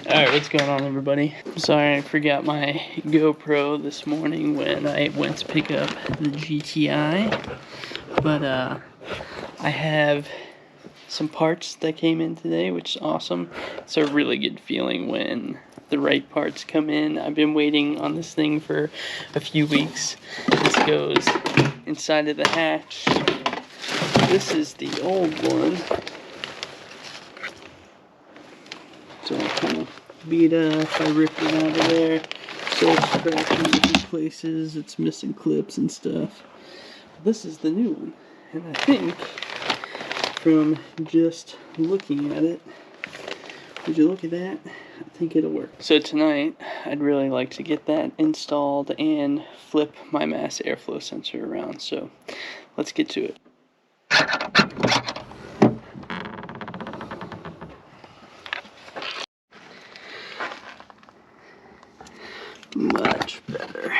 Alright, what's going on, everybody? Sorry I forgot my GoPro this morning when I went to pick up the GTI. But I have some parts that came in today, which is awesome. It's a really good feeling when the right parts come in. I've been waiting on this thing for a few weeks. This goes inside of the hatch. This is the old one. So I kind of beat up, I ripped it out of there. So it's cracked in different places, it's missing clips and stuff. This is the new one. And I think, from just looking at it, would you look at that? I think it'll work. So tonight, I'd really like to get that installed and flip my mass airflow sensor around. So let's get to it. Much better.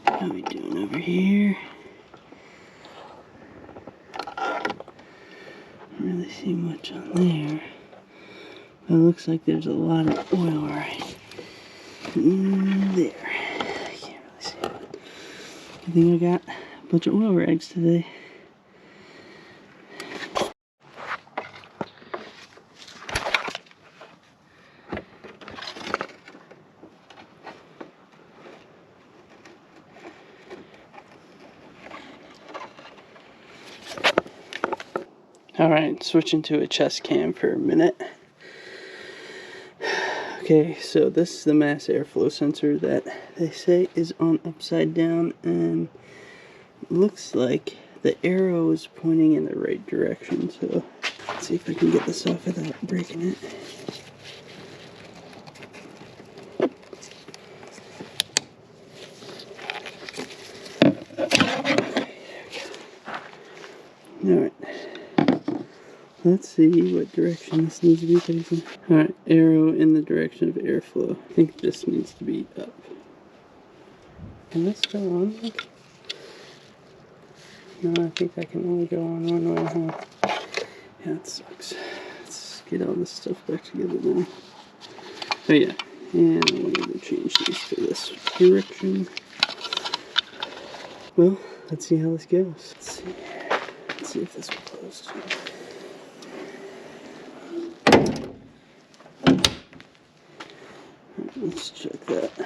How are we doing over here? Don't really see much on there. It looks like there's a lot of oil right in there. I can't really see it. I think I got a bunch of oil rags today. Alright, switching to a chest cam for a minute. Okay, so this is the mass airflow sensor that they say is on upside down, and it looks like the arrow is pointing in the right direction. So let's see if I can get this off without breaking it. Alright. Let's see what direction this needs to be facing. Alright, arrow in the direction of airflow. I think this needs to be up. Can this go on? No, I think I can only go on one way, huh? Yeah, that sucks. Let's get all this stuff back together now. Oh yeah, and I wanted to change these to this direction. Well, let's see how this goes. Let's see if this will close. Let's check that.